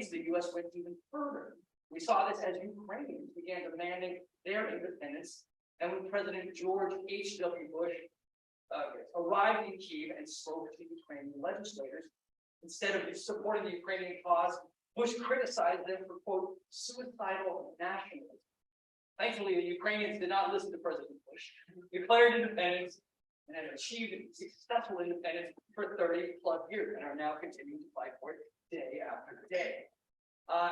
Ukrainians, the U.S. went even further. We saw this as Ukrainians began demanding their independence, and when President George H.W. Bush arrived in Kyiv and spoke to Ukrainian legislators, instead of supporting the Ukrainian cause, Bush criticized them for, quote, suicidal nationalism. Thankfully, the Ukrainians did not listen to President Bush, declared independence, and have achieved successful independence for 30 plus years and are now continuing to fight for it day after day.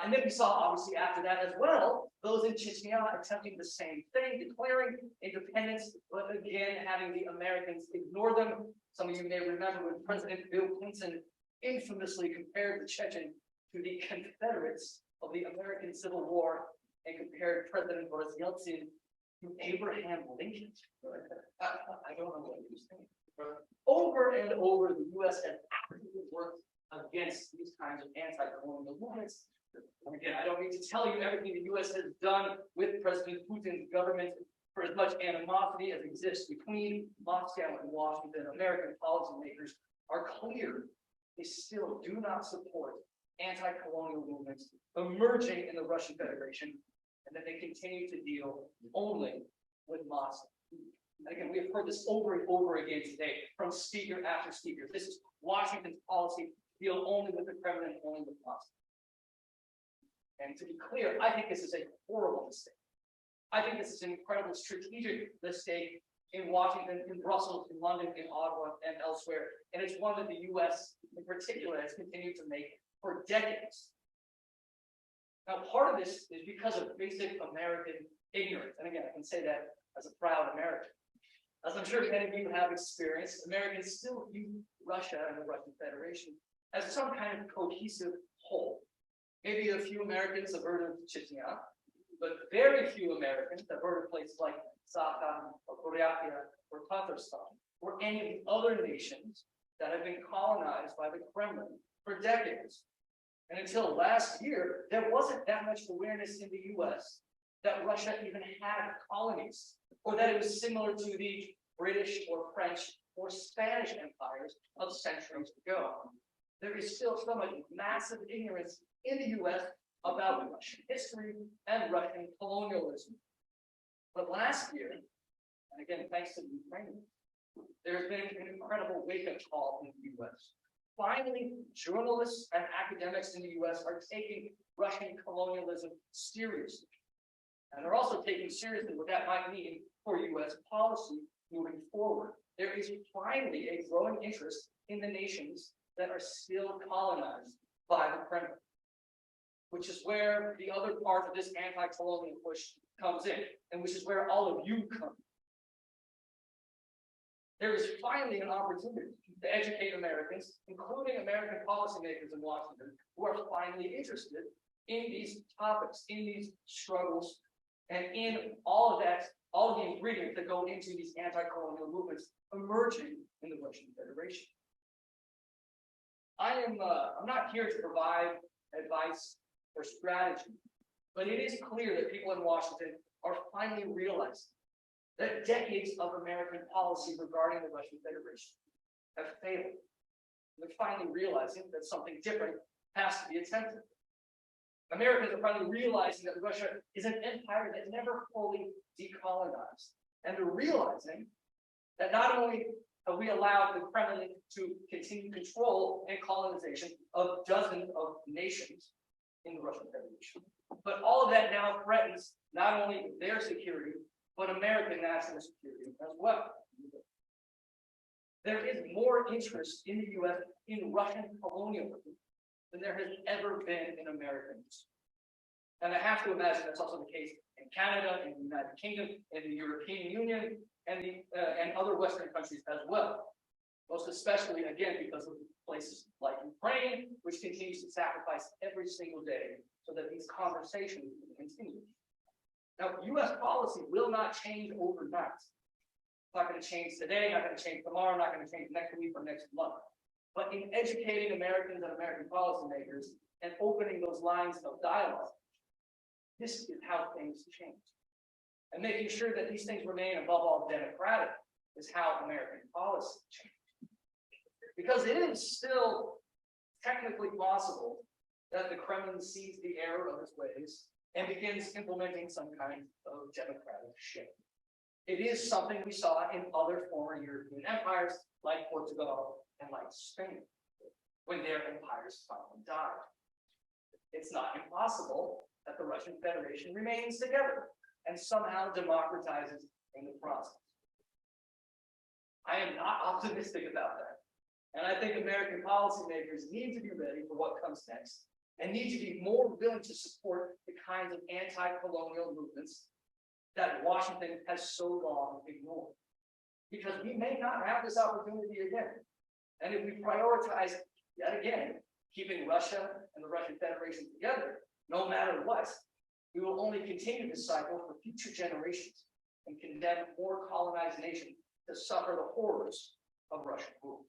And then we saw, obviously, after that as well, those in Chechnya attempting the same thing, declaring independence, but again, having the Americans ignore them. Some of you may remember when President Bill Clinton infamously compared the Chechen to the Confederates of the American Civil War and compared President Boris Yeltsin to Abraham Lincoln. I don't know what he was thinking. Over and over, the U.S. has actively worked against these kinds of anti-colonial movements. And again, I don't need to tell you everything the U.S. has done with President Putin's government. For as much animosity as exists between Moscow and Washington, American policymakers are clear they still do not support anti-colonial movements emerging in the Russian Federation, and that they continue to deal only with Moscow. And again, we have heard this over and over again today from speaker after speaker. This is Washington's policy: deal only with the Kremlin, only with Moscow. And to be clear, I think this is a horrible mistake. I think this is an incredible strategic mistake in Washington, in Brussels, in London, in Ottawa, and elsewhere. And it's one that the U.S. in particular has continued to make for decades. Now, part of this is because of basic American ignorance. And again, I can say that as a proud American. As I'm sure many of you have experienced, Americans still view Russia and the Russian Federation as some kind of cohesive whole. Maybe a few Americans have heard of Chechnya, but very few Americans have heard of places like Sakha or Buryatia or Tatarstan or any of the other nations that have been colonized by the Kremlin for decades. And until last year, there wasn't that much awareness in the U.S. that Russia even had colonies, or that it was similar to the British or French or Spanish empires of centuries ago. There is still so much massive ignorance in the U.S. about Russian history and Russian colonialism. But last year, and again, thanks to the Ukrainians, there's been an incredible wake-up call in the U.S. Finally, journalists and academics in the U.S. are taking Russian colonialism seriously. And they're also taking seriously what that might mean for U.S. policy moving forward. There is finally a growing interest in the nations that are still colonized by the Kremlin, which is where the other part of this anti-colonial push comes in, and which is where all of you come. There is finally an opportunity to educate Americans, including American policymakers in Washington, who are finally interested in these topics, in these struggles, and in all of that, all of the ingredients that go into these anti-colonial movements emerging in the Russian Federation. I'm not here to provide advice or strategy, but it is clear that people in Washington are finally realizing that decades of American policy regarding the Russian Federation have failed. They're finally realizing that something different has to be attempted. Americans are finally realizing that Russia is an empire that never fully decolonized. And they're realizing that not only have we allowed the Kremlin to continue control and colonization of dozens of nations in the Russian Federation, but all of that now threatens not only their security, but American national security as well. There is more interest in the U.S. in Russian colonialism than there has ever been in American history. And I have to imagine that's also the case in Canada, in the United Kingdom, in the European Union, and other Western countries as well. Most especially, again, because of places like Ukraine, which continues to sacrifice every single day so that these conversations can continue. Now, U.S. policy will not change overnight. It's not going to change today, not going to change tomorrow, not going to change next week or next month. But in educating Americans and American policymakers and opening those lines of dialogue, this is how things change. And making sure that these things remain above all democratic is how American policy changes. Because it is still technically possible that the Kremlin sees the error of its ways and begins implementing some kind of democratic shift. It is something we saw in other former European empires like Portugal and like Spain, when their empires finally died. It's not impossible that the Russian Federation remains together and somehow democratizes in the process. I am not optimistic about that. And I think American policymakers need to be ready for what comes next and need to be more willing to support the kinds of anti-colonial movements that Washington has so long ignored. Because we may not have this opportunity again. And if we prioritize, yet again, keeping Russia and the Russian Federation together, no matter what, we will only continue this cycle for future generations and condemn more colonized nations to suffer the horrors of Russian rule.